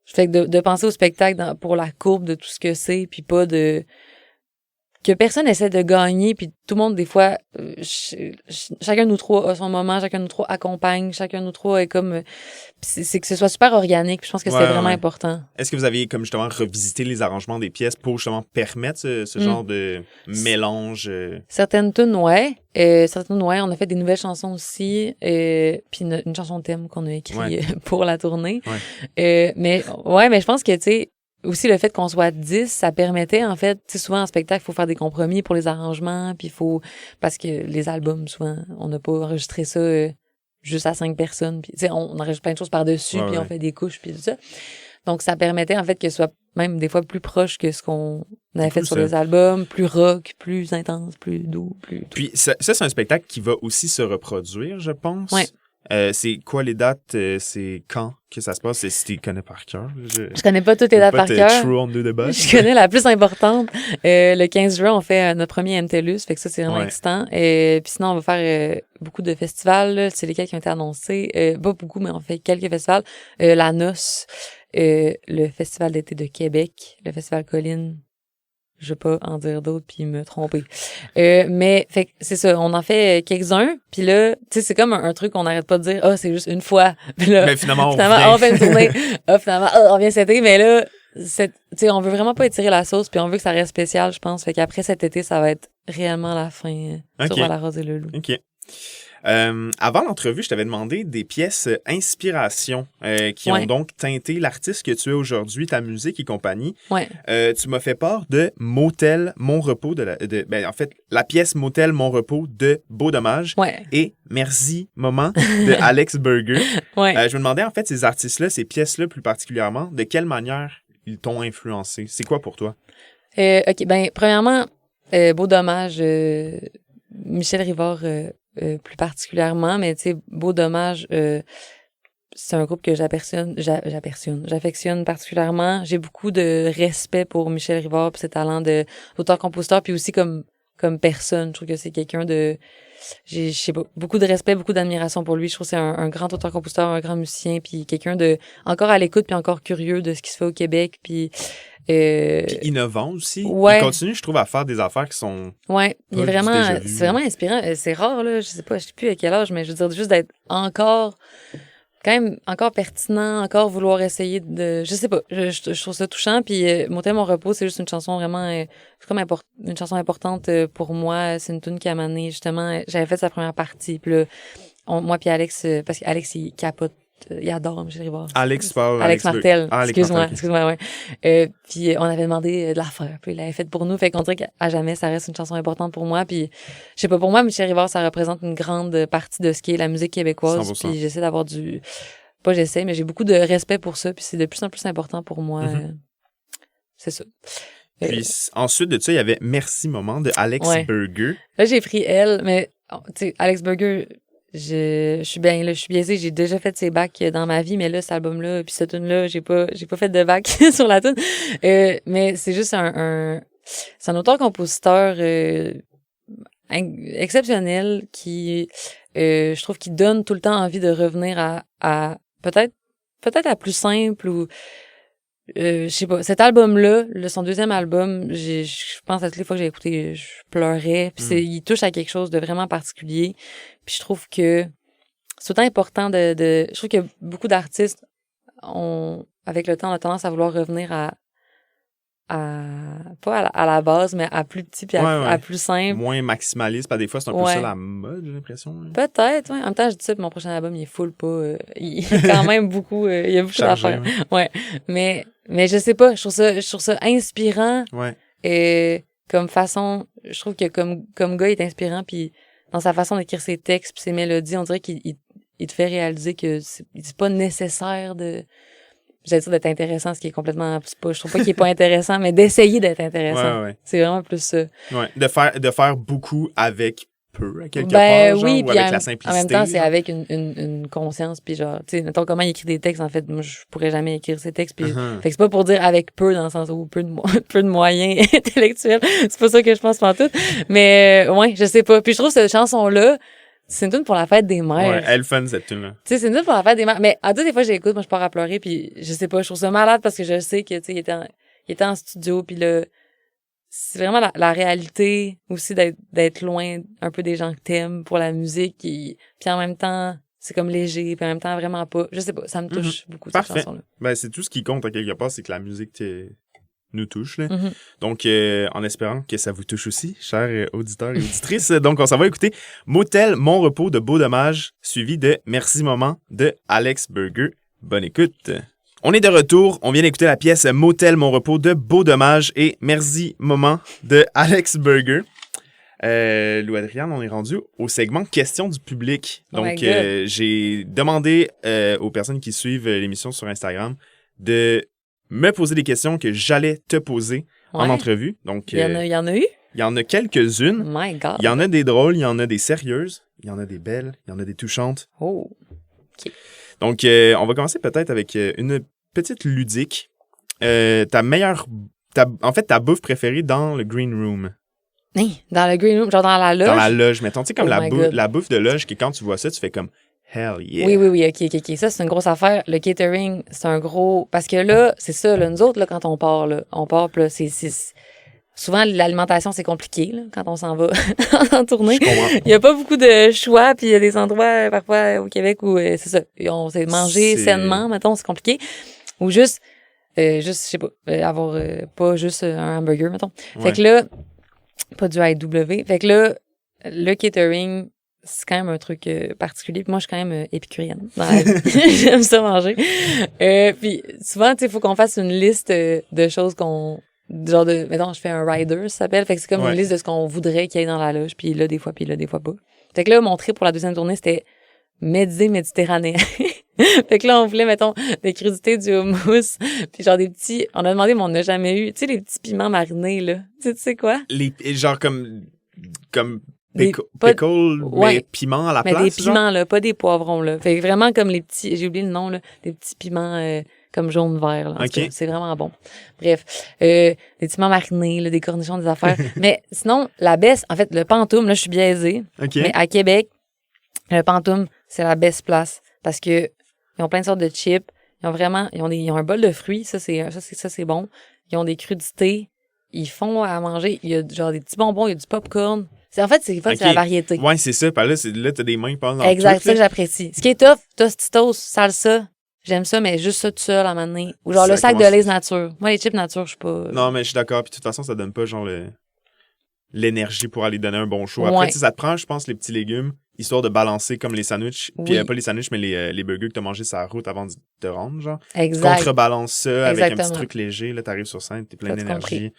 fait que de penser au spectacle pour la courbe de tout ce que c'est, puis pas de... que personne essaie de gagner, puis tout le monde, des fois, chacun de nous 3 a son moment, chacun de nous 3 accompagne, chacun de nous 3 est comme... c'est que ce soit super organique, puis je pense que c'est vraiment important. Est-ce que vous aviez, comme justement, revisité les arrangements des pièces pour justement permettre ce genre de mélange? Certaines tunes, ouais. On a fait des nouvelles chansons aussi, puis une chanson thème qu'on a écrit pour la tournée. Mais je pense que, tu sais, aussi le fait qu'on soit 10, ça permettait, en fait, tu sais, souvent en spectacle, il faut faire des compromis pour les arrangements, puis parce que les albums, souvent, on n'a pas enregistré ça juste à 5 personnes, puis tu sais, on enregistre plein de choses par-dessus, puis on fait des couches, puis tout ça. Donc, ça permettait, en fait, que ce soit même des fois plus proche que ce qu'on avait fait sur les albums, plus rock, plus intense, plus doux, plus... Puis ça c'est un spectacle qui va aussi se reproduire, je pense. Ouais. C'est quoi les dates? C'est quand que ça se passe? Si tu connais par cœur. Je connais pas toutes les dates par cœur. True on do the bus. Je connais la plus importante. Le 15 juin, on fait notre premier MTLUS, fait que ça, c'est vraiment excitant. Puis sinon, on va faire beaucoup de festivals, là. C'est lesquels qui ont été annoncés. Pas beaucoup, mais on fait quelques festivals. La Noce, le Festival d'été de Québec, le Festival Colline. Je vais pas en dire d'autres puis me tromper. Mais fait que c'est ça, on en fait quelques-uns, puis là, tu sais, c'est comme un truc qu'on n'arrête pas de dire c'est juste une fois. Puis là, mais finalement on fait une tournée. Finalement on revient cet été, mais là tu sais, on veut vraiment pas étirer la sauce, puis on veut que ça reste spécial, je pense. Fait qu'après cet été, ça va être réellement la fin sur la Rose et le Loup. OK. Avant l'entrevue, je t'avais demandé des pièces inspiration qui ont donc teinté l'artiste que tu es aujourd'hui, ta musique et compagnie. Ouais. Tu m'as fait part de Motel Mon Repos, en fait, la pièce Motel Mon Repos de Beau Dommage et Merci Moment de Alex Burger. Je me demandais en fait ces artistes-là, ces pièces-là plus particulièrement, de quelle manière ils t'ont influencé? C'est quoi pour toi? OK, ben premièrement, Beau Dommage, Michel Rivard plus particulièrement, mais tu sais, Beau Dommage, c'est un groupe que j'affectionne particulièrement. J'ai beaucoup de respect pour Michel Rivard et ses talents d'auteur-compositeur, puis aussi comme personne. Je trouve que c'est quelqu'un de... je sais pas, beaucoup de respect, beaucoup d'admiration pour lui. Je trouve que c'est un grand auteur-compositeur, un grand musicien, puis quelqu'un de encore à l'écoute, puis encore curieux de ce qui se fait au Québec, puis innovant aussi. Il continue, je trouve, à faire des affaires qui sont... Ouais, il est vraiment... C'est vraiment inspirant. C'est rare, là, je sais plus à quel âge, mais je veux dire, juste d'être encore... quand même encore pertinent, encore vouloir essayer de... Je sais pas, je trouve ça touchant. Puis Motel Mon Repos, c'est juste une chanson vraiment... c'est comme une chanson importante pour moi. C'est une tune qui a amené, justement... J'avais fait sa première partie, puis là, moi puis Alex... parce qu'Alex, il capote. Il adore Michel Rivard. Alex Martel. Excuse-moi, ouais. Puis on avait demandé de la faire, puis il l'avait faite pour nous. Fait qu'on dirait qu'à jamais, ça reste une chanson importante pour moi. Puis je sais pas, pour moi, Michel Rivard, ça représente une grande partie de ce qui est la musique québécoise. 100%. Puis j'essaie d'avoir pas j'essaie, mais j'ai beaucoup de respect pour ça. Puis c'est de plus en plus important pour moi. C'est ça. Puis ensuite de ça, il y avait Merci Moment de Alex Burger. Là, j'ai pris elle, mais tu sais, Alex Burger... Je suis biaisée, j'ai déjà fait ses bacs dans ma vie, mais là, cet album-là, puis cette tune-là, j'ai pas fait de bac sur la tune. Mais c'est juste c'est un auteur-compositeur exceptionnel qui, je trouve, qui donne tout le temps envie de revenir à peut-être à plus simple ou je sais pas, cet album-là, son deuxième album, je pense à toutes les fois que j'ai écouté, je pleurais. Puis il touche à quelque chose de vraiment particulier. Puis je trouve que c'est autant important je trouve que beaucoup d'artistes avec le temps, on a tendance à vouloir revenir pas à la base, mais à plus petit puis à plus simple. Moins maximaliste, des fois, c'est un peu ça la mode, j'ai l'impression. Peut-être, ouais. En même temps, je dis ça, puis mon prochain album, il est full pas... il est quand même beaucoup... il y a beaucoup d'affaires. Ouais. Mais je sais pas, je trouve ça inspirant. Ouais. Et comme façon... Je trouve que comme gars, il est inspirant, puis dans sa façon d'écrire ses textes puis ses mélodies, on dirait qu'il te fait réaliser que c'est pas nécessaire de... J'allais dire d'être intéressant, ce qui est complètement... je trouve pas qu'il est pas intéressant, mais d'essayer d'être intéressant. Ouais. C'est vraiment plus ça. Ouais. De faire beaucoup avec peu, à quelque part, oui, ou avec la simplicité. En même temps, c'est avec une conscience, puis genre, tu sais, mettons comment il écrit des textes, en fait, moi, je pourrais jamais écrire ces textes, puis fait que c'est pas pour dire avec peu, dans le sens où peu de moyens intellectuels, c'est pas ça que je pense pantoute, mais je sais pas. Puis je trouve cette chanson-là, c'est une tune pour la fête des mères. Ouais, elle fun, cette tune-là. Tu sais, c'est une tune pour la fête des mères. Mais à toutes les fois que j'écoute, moi, je pars à pleurer, puis je sais pas, je trouve ça malade parce que je sais que, tu sais, il était en studio, puis là, c'est vraiment la réalité aussi d'être loin un peu des gens que t'aimes pour la musique, puis en même temps, c'est comme léger, puis en même temps, vraiment pas. Je sais pas, ça me touche beaucoup, cette chanson-là. Ben, c'est tout ce qui compte, à quelque part, c'est que la musique nous touche, là. Donc, en espérant que ça vous touche aussi, chers auditeurs et auditrices. Donc, on s'en va écouter Motel Mon Repos de Beau Dommage, suivi de Merci Moment de Alex Burger. Bonne écoute. On est de retour. On vient d'écouter la pièce Motel Mon Repos de Beau Dommage et Merci Moment de Alex Burger. Lou Adriane, on est rendu au segment questions du public. Donc, j'ai demandé aux personnes qui suivent l'émission sur Instagram de me poser des questions que j'allais te poser en entrevue. Donc, il y en a eu? Il y en a quelques-unes. My God. Il y en a des drôles, il y en a des sérieuses, il y en a des belles, il y en a des touchantes. Oh. OK. Donc, on va commencer peut-être avec une petite ludique. Ta bouffe préférée dans le green room. Hey, dans le green room, genre dans la loge? Dans la loge, mettons. Tu sais, comme Oh la bouffe de loge, qui quand tu vois ça, tu fais comme hell yeah. Oui, OK. Ça, c'est une grosse affaire. Le catering, c'est un gros... Parce que là, c'est ça, là, nous autres, là, quand on part, puis là, c'est... Souvent, l'alimentation, c'est compliqué, là, quand on s'en va en tournée. Il n'y a pas beaucoup de choix, puis il y a des endroits, parfois, au Québec, où c'est ça. On sait manger sainement, mettons, c'est compliqué. Ou juste je sais pas, avoir pas juste un hamburger, mettons. Fait que là, pas du AEW. Fait que là, le catering, c'est quand même un truc particulier. Puis moi, je suis quand même épicurienne dans la vie. J'aime ça manger. Puis souvent, tu sais, il faut qu'on fasse une liste de choses genre de, mettons, je fais un rider, ça s'appelle. Fait que c'est comme une liste de ce qu'on voudrait qu'il y ait dans la loge. Puis là, des fois pas. Fait que là, mon trip pour la deuxième tournée, c'était méditerranéen. Fait que là, on voulait, mettons, des crudités, du hummus, puis genre des petits... On a demandé, mais on n'a jamais eu. Tu sais, les petits piments marinés, là. Tu sais quoi? Genre comme pickle, mais piment à la mais place, des piments, là, pas des poivrons, là. Fait que vraiment comme les petits... J'ai oublié le nom, là. Des petits piments comme jaune-vert, là. En tout cas, c'est vraiment bon. Bref. Des piments marinés, là, des cornichons, des affaires. Mais sinon, la baisse, en fait, le Pantoum, là, je suis biaisée. Mais à Québec, le Pantoum, c'est la best place. Parce que ils ont plein de sortes de chips. Ils ont un bol de fruits. Ça, c'est bon. Ils ont des crudités. Ils font à manger. Il y a genre des petits bonbons. Il y a du popcorn. C'est la variété. Ouais, c'est ça. Là, t'as des mains pendant dans exact, le truc. C'est ça que j'apprécie. Ce qui est tough, Tostitos, salsa. J'aime ça, mais juste ça tout seul à un moment donné. Ou genre le sac de Lay's nature. Moi, les chips nature, je suis pas... Non, mais je suis d'accord. Puis de toute façon, ça donne pas genre l'énergie pour aller donner un bon show. Après, ça te prend, je pense, les petits légumes, histoire de balancer comme les sandwichs. Puis pas les sandwichs, mais les burgers que t'as mangés sur la route avant de te rendre, genre. Exact. Contrebalance ça avec un petit truc léger. Là, t'arrives sur scène, t'es plein d'énergie.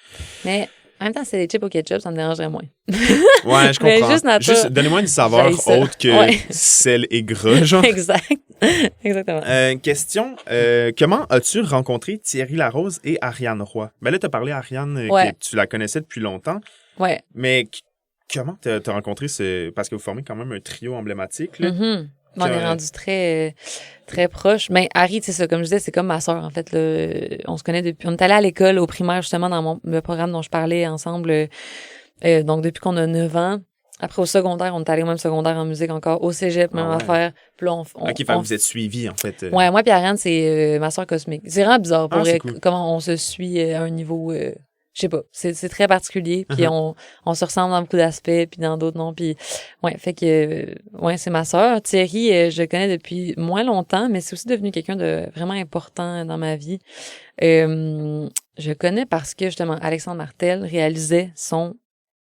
Mais en même temps, c'est des chips au ketchup, ça me dérangerait moins. Ouais, je comprends. Juste donnez-moi une saveur autre que sel et gras, genre. Exactement. Question, comment as-tu rencontré Thierry Larose et Ariane Roy? Ben là, t'as parlé à Ariane, que tu la connaissais depuis longtemps. Ouais. Mais comment t'as rencontré parce que vous formez quand même un trio emblématique, là? Mm-hmm. On est rendu très, très proches. Mais Harry, c'est ça, comme je disais, c'est comme ma sœur, en fait. Là. On se connaît depuis... On est allé à l'école, au primaire, justement, dans le programme dont je parlais ensemble. Donc, depuis qu'on a 9 ans. Après, au secondaire, on est allé au même secondaire en musique encore. Au cégep, même affaire. Puis là, vous êtes suivis, en fait. Ouais, moi puis Ariane, c'est ma sœur cosmique. C'est vraiment bizarre pour cool. comment on se suit à un niveau... je sais pas, c'est très particulier, puis on se ressemble dans beaucoup d'aspects, puis dans d'autres non, puis fait que c'est ma sœur. Thierry, je le connais depuis moins longtemps, mais c'est aussi devenu quelqu'un de vraiment important dans ma vie. Je le connais parce que justement Alexandre Martel réalisait son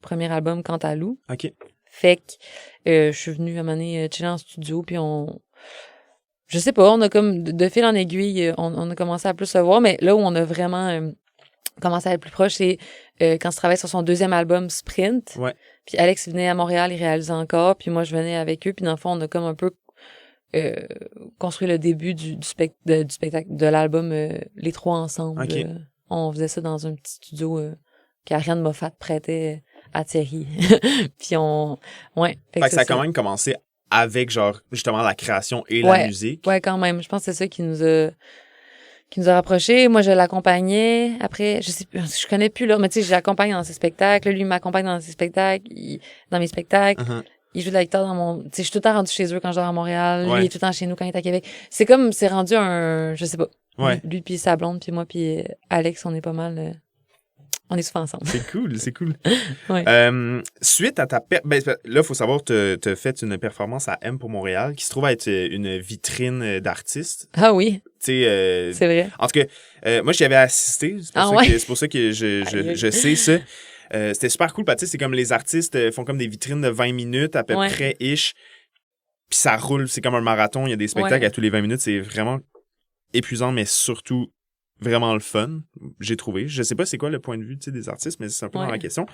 premier album Cantalou. OK. Fait que je suis venue à un moment donné chiller en studio, puis je sais pas, on a comme de fil en aiguille, on a commencé à plus se voir, mais là où on a vraiment commencer à être plus proche, c'est quand je travaillais sur son deuxième album, Sprint. Ouais. Puis Alex venait à Montréal, il réalisait encore, puis moi, je venais avec eux. Puis dans le fond, on a comme un peu construit le début du spectacle, de l'album Les Trois Ensemble. Okay. On faisait ça dans un petit studio qu'Ariane Moffat prêtait à Thierry. Puis Fait que ça a quand même commencé avec, genre, justement, la création et la musique. Ouais, quand même. Je pense que c'est ça qui nous a rapprochés. Moi, je l'accompagnais. Après, je connais plus, là, mais tu sais, je l'accompagne dans ses spectacles. Lui, il m'accompagne dans ses spectacles, dans mes spectacles. Uh-huh. Il joue de la guitare tu sais, je suis tout le temps rendu chez eux quand je dors à Montréal. Lui, il est tout le temps chez nous quand il est à Québec. C'est rendu je sais pas. Ouais. Lui, puis sa blonde, puis moi, puis Alex, on est pas mal, on est souvent ensemble. C'est cool. Ouais. Suite à ta... là, il faut savoir, tu as fait une performance à M pour Montréal qui se trouve être une vitrine d'artistes. Ah oui. Tu sais... c'est vrai. En tout cas, moi, j'y avais assisté. C'est pour ça que je sais ça. C'était super cool, parce que c'est comme les artistes font comme des vitrines de 20 minutes à peu près-ish. Puis ça roule, c'est comme un marathon. Il y a des spectacles à tous les 20 minutes. C'est vraiment épuisant, mais surtout... vraiment le fun, j'ai trouvé. Je sais pas c'est quoi le point de vue des artistes, mais c'est un peu dans la question.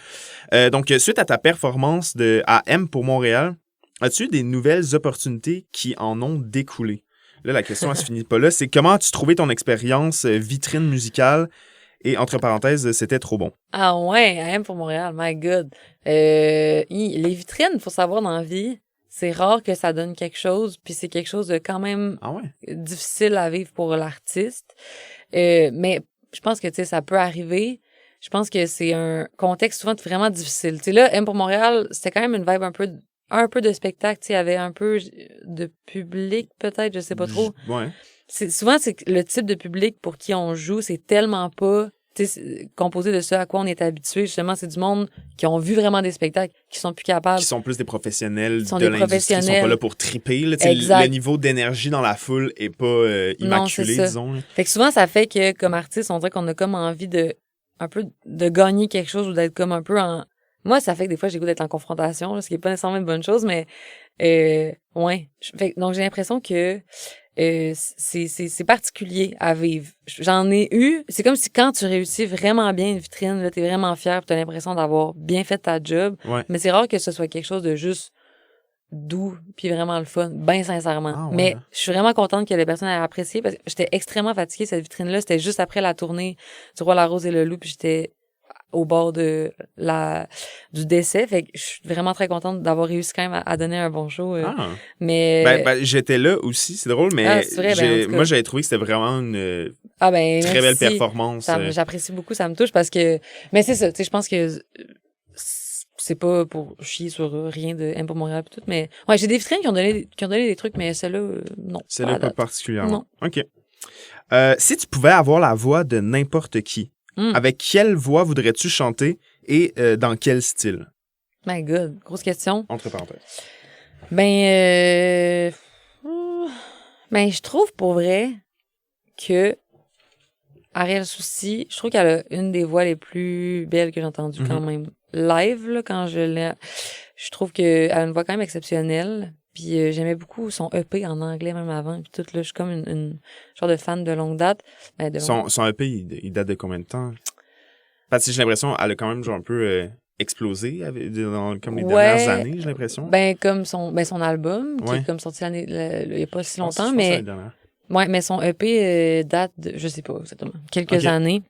Donc, suite à ta performance à M pour Montréal, as-tu eu des nouvelles opportunités qui en ont découlé? Là, la question, elle se finit pas là. C'est comment as-tu trouvé ton expérience vitrine musicale? Et entre parenthèses, c'était trop bon. Ah ouais, à M pour Montréal, my God. Les vitrines, faut savoir dans la vie, c'est rare que ça donne quelque chose, puis c'est quelque chose de quand même Ah ouais? difficile à vivre pour l'artiste. Mais je pense que, tu sais, ça peut arriver. Je pense que c'est un contexte souvent vraiment difficile. Tu sais, là, M pour Montréal, c'était quand même une vibe un peu de spectacle. Tu sais, il y avait un peu de public, peut-être, je sais pas trop. Ouais. Souvent, c'est que le type de public pour qui on joue, c'est tellement pas, tu sais, composé de ce à quoi on est habitué. Justement, c'est du monde qui ont vu vraiment des spectacles, qui sont plus capables. Qui sont plus des professionnels Qui sont de des l'industrie, qui sont professionnels. pas là pour triper. Là, tu sais, Exact. le niveau d'énergie dans la foule est pas immaculé, c'est ça. disons. Là. Fait que souvent, ça fait que, comme artiste, on dirait qu'on a comme envie un peu de gagner quelque chose ou d'être comme un peu en... Moi, ça fait que des fois, j'ai goût d'être en confrontation, là, ce qui est pas nécessairement une bonne chose, mais ouais. Donc, j'ai l'impression que c'est particulier à vivre. J'en ai eu... C'est comme si quand tu réussis vraiment bien une vitrine, là, t'es vraiment fier pis t'as l'impression d'avoir bien fait ta job. Ouais. Mais c'est rare que ce soit quelque chose de juste doux puis vraiment le fun, bien sincèrement. Ah ouais. Mais je suis vraiment contente que les personnes aient apprécié parce que j'étais extrêmement fatiguée cette vitrine-là. C'était juste après la tournée du Roi, la Rose et le Loup puis j'étais au bord du décès. Fait que je suis vraiment très contente d'avoir réussi quand même à donner un bon show. Mais j'étais là aussi, c'est drôle, mais c'est vrai, moi j'avais trouvé que c'était vraiment une très merci. belle performance. J'apprécie beaucoup, ça me touche parce que... Mais c'est ça, tu sais, je pense que c'est pas pour chier sur rien de M pour Montréal et tout, mais ouais, j'ai des vitrines qui ont donné des trucs, mais celle-là, non. Celle-là, pas particulièrement. Non. OK. Si tu pouvais avoir la voix de n'importe qui, avec quelle voix voudrais-tu chanter et dans quel style? My God, grosse question. Entre parenthèses. Ben, je trouve pour vrai que Ariel Soucy, je trouve qu'elle a une des voix les plus belles que j'ai entendues quand même. Live, là, quand je trouve qu'elle a une voix quand même exceptionnelle. Puis j'aimais beaucoup son EP en anglais même avant. Puis tout, là, je suis comme une genre de fan de longue date. Son EP, il date de combien de temps? Parce que j'ai l'impression qu'elle a quand même genre un peu explosé comme les dernières années, j'ai l'impression. Ben, comme son album, qui est comme sorti il y a pas si longtemps, mais... Ouais, mais son EP date de, je sais pas exactement, quelques années.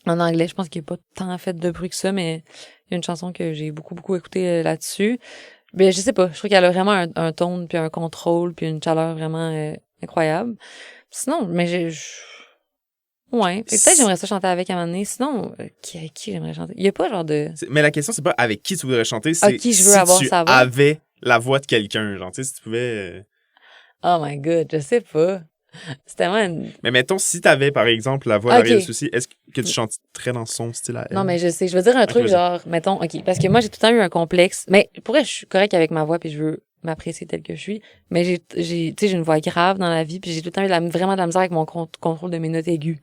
En anglais, je pense qu'il n'y a pas tant fait de bruit que ça, mais il y a une chanson que j'ai beaucoup, beaucoup écoutée là-dessus. Mais je sais pas, je trouve qu'elle a vraiment un ton, puis un contrôle, puis une chaleur vraiment incroyable. Sinon, mais ouais, peut-être j'aimerais ça chanter avec à un moment donné. Sinon, qui j'aimerais chanter? Il y a pas genre de... Mais la question, c'est pas avec qui tu voudrais chanter, c'est qui je veux si avoir tu sa voix. avais la voix de quelqu'un, genre, tu sais, si tu pouvais... Oh my God, je sais pas. C'est tellement Mais mettons, si t'avais, par exemple, la voix d'Ariel Soucy, est-ce que tu chanterais dans son style à elle? Non, mais je sais. Je veux dire un truc genre, mettons, OK, parce que moi, j'ai tout le temps eu un complexe. Mais pour vrai, je suis correcte avec ma voix, puis je veux m'apprécier telle que je suis. Mais j'ai une voix grave dans la vie, puis j'ai tout le temps eu vraiment de la misère avec mon contrôle de mes notes aiguës.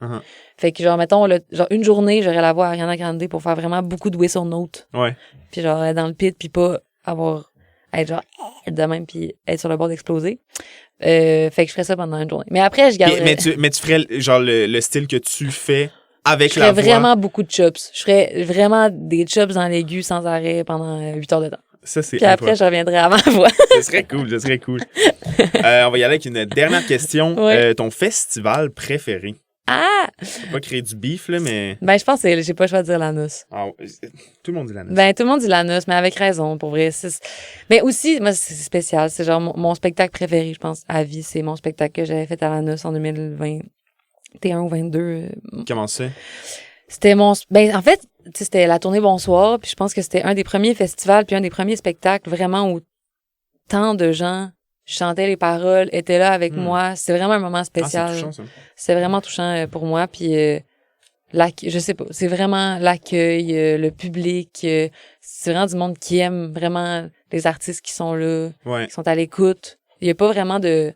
Fait que genre, mettons, genre une journée, j'aurais la voix Ariana Grande pour faire vraiment beaucoup de whistle notes. Ouais. Puis genre, être dans le pit, puis pas être genre, de même, puis être sur le bord d'exploser. Fait que je ferais ça pendant une journée. Mais après, je garderais... Mais tu ferais genre le style que tu fais avec la voix. Je ferais vraiment beaucoup de chops. Je ferais vraiment des chops dans l'aigu sans arrêt pendant 8 heures de temps. Ça, c'est Puis après, je reviendrai à ma voix. Ce serait cool. On va y aller avec une dernière question. Ouais. Ton festival préféré? Ah! Je vais pas créer du beef, là, mais... Ben, je pense que j'ai pas le choix de dire la noce. Ah, tout le monde dit la noce. Ben, tout le monde dit la noce, mais avec raison, pour vrai. Mais aussi, moi, c'est spécial. C'est genre mon spectacle préféré, je pense, à vie. C'est mon spectacle que j'avais fait à la noce en 2021 ou 2022. Comment ça? C'était ben, en fait, c'était la tournée Bonsoir, puis je pense que c'était un des premiers festivals, puis un des premiers spectacles vraiment où tant de gens chantaient les paroles, étaient là avec moi. C'est vraiment un moment spécial. Ah, c'est touchant, ça. C'est vraiment touchant pour moi, puis je sais pas, c'est vraiment l'accueil, le public, c'est vraiment du monde qui aime vraiment les artistes qui sont là, qui sont à l'écoute. Il y a pas vraiment de...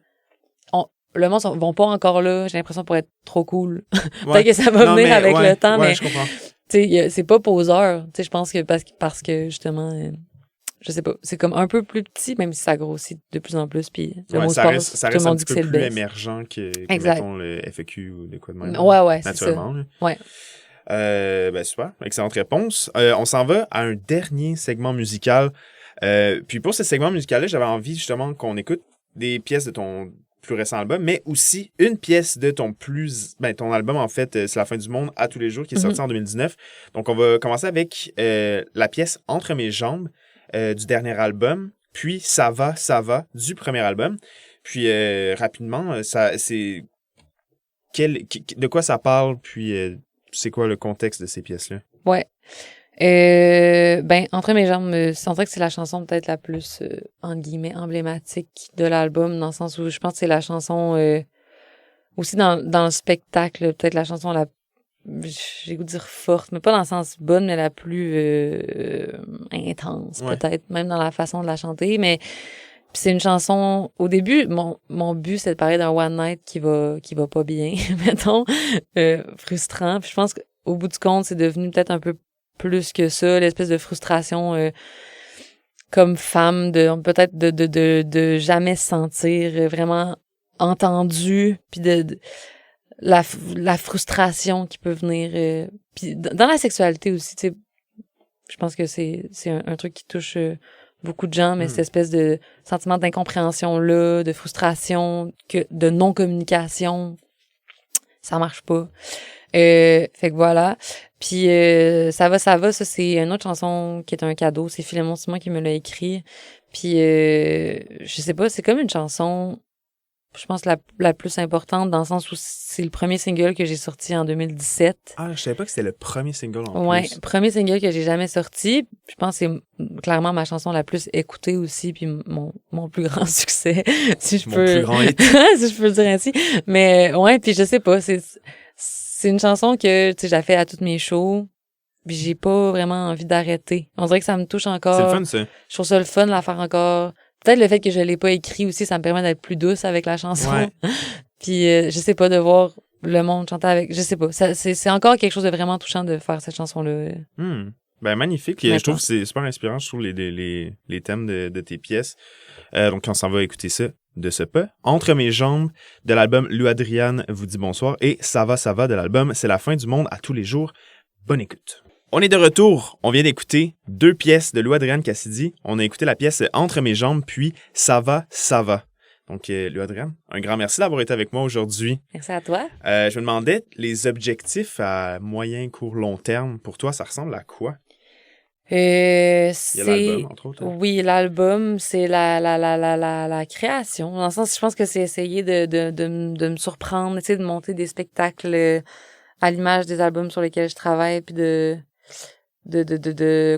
Le monde vont pas encore là, j'ai l'impression, pour être trop cool. Peut-être que ça va venir avec le temps, mais je comprends. C'est pas poseur. Je pense que parce que justement, je sais pas, c'est comme un peu plus petit, même si ça grossit de plus en plus. Puis le mot ça reste tout le monde un dit petit que peu c'est plus le best. émergent que mettons, le FAQ ou de quoi de même. Ouais, c'est naturellement. ça. Ouais. Ben super, excellente réponse. On s'en va à un dernier segment musical. Puis pour ce segment musical-là, j'avais envie justement qu'on écoute des pièces de ton plus récent album, mais aussi une pièce de ton album, en fait, C'est la fin du monde à tous les jours, qui est sorti en 2019. Donc, on va commencer avec la pièce Entre mes jambes du dernier album. puis ça va du premier album. Puis rapidement, c'est de quoi ça parle, puis c'est quoi le contexte de ces pièces-là? Ouais. Entre mes jambes, c'est vrai que c'est la chanson peut-être la plus, entre guillemets, emblématique de l'album, dans le sens où je pense que c'est la chanson, aussi dans le spectacle, peut-être la chanson j'ai goût de dire forte, mais pas dans le sens bonne, mais la plus intense, peut-être, même dans la façon de la chanter. Mais c'est une chanson, au début, mon but, c'est de parler d'un one night qui va pas bien, mettons, frustrant. Puis je pense qu'au bout du compte, c'est devenu peut-être un peu plus que ça, l'espèce de frustration comme femme, peut-être de jamais se sentir vraiment entendue, puis de la frustration qui peut venir puis dans la sexualité aussi, tu sais, je pense que c'est un truc qui touche beaucoup de gens, mais cette espèce de sentiment d'incompréhension là, de frustration, de non-communication, ça marche pas. Fait que voilà. Puis ça va, ça c'est une autre chanson qui est un cadeau, c'est Philémon Simon qui me l'a écrit. Puis je sais pas, c'est comme une chanson, je pense la plus importante dans le sens où c'est le premier single que j'ai sorti en 2017. Ah, je savais pas que c'était le premier single en plus. Ouais, premier single que j'ai jamais sorti. Je pense que c'est clairement ma chanson la plus écoutée aussi, puis mon plus grand succès, si je peux. Mon plus grand hit. Si je peux le dire ainsi. Mais ouais, puis je sais pas, c'est une chanson que tu sais j'ai fait à toutes mes shows. Puis j'ai pas vraiment envie d'arrêter. On dirait que ça me touche encore. C'est le fun, ça. Je trouve ça le fun de la faire encore. Peut-être le fait que je l'ai pas écrit aussi, ça me permet d'être plus douce avec la chanson. Ouais. Puis je sais pas, de voir le monde chanter avec, je sais pas. C'est encore quelque chose de vraiment touchant de faire cette chanson-là. Ben magnifique. Et je trouve que c'est super inspirant. Je trouve les thèmes de tes pièces. Donc on s'en va écouter ça de ce pas. Entre mes jambes de l'album Lou Adriane vous dit bonsoir et ça va de l'album C'est la fin du monde à tous les jours. Bonne écoute. On est de retour. On vient d'écouter 2 pièces de Lou Adriane Cassidy. On a écouté la pièce Entre mes jambes, puis Ça va. Donc, Lou Adriane, un grand merci d'avoir été avec moi aujourd'hui. Merci à toi. Je me demandais, les objectifs à moyen, court, long terme, pour toi, ça ressemble à quoi? Il y a l'album, entre autres. Oui, l'album, c'est la création. Dans le sens, je pense que c'est essayer de me surprendre, essayer de monter des spectacles à l'image des albums sur lesquels je travaille, puis de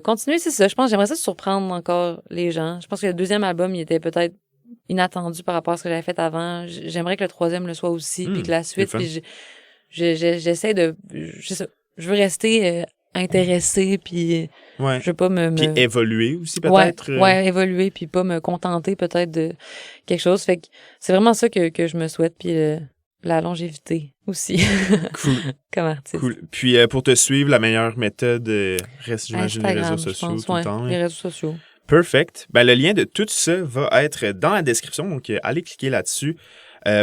continuer, c'est ça. Je pense que j'aimerais ça surprendre encore les gens. Je pense que le 2e album, il était peut-être inattendu par rapport à ce que j'avais fait avant. J'aimerais que le 3e le soit aussi, puis que la suite, puis j'essaie de... Je veux rester intéressée, puis je veux pas Puis évoluer aussi, peut-être. Ouais, évoluer, puis pas me contenter peut-être de quelque chose. Fait que c'est vraiment ça que je me souhaite, puis la longévité aussi. Cool. Comme artiste. Cool. Puis pour te suivre, la meilleure méthode reste, j'imagine, les réseaux sociaux tout le temps. Les réseaux sociaux. Perfect. Ben, le lien de tout ça va être dans la description, donc allez cliquer là-dessus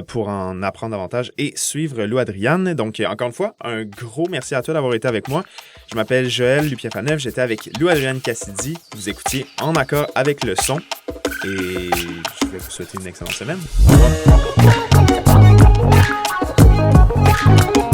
pour en apprendre davantage et suivre Lou Adriane. Donc, encore une fois, un gros merci à toi d'avoir été avec moi. Je m'appelle Joël Lupien-Faneuf, j'étais avec Lou Adriane Cassidy. Vous écoutiez En accord avec le son et je vais vous souhaiter une excellente semaine. Au revoir.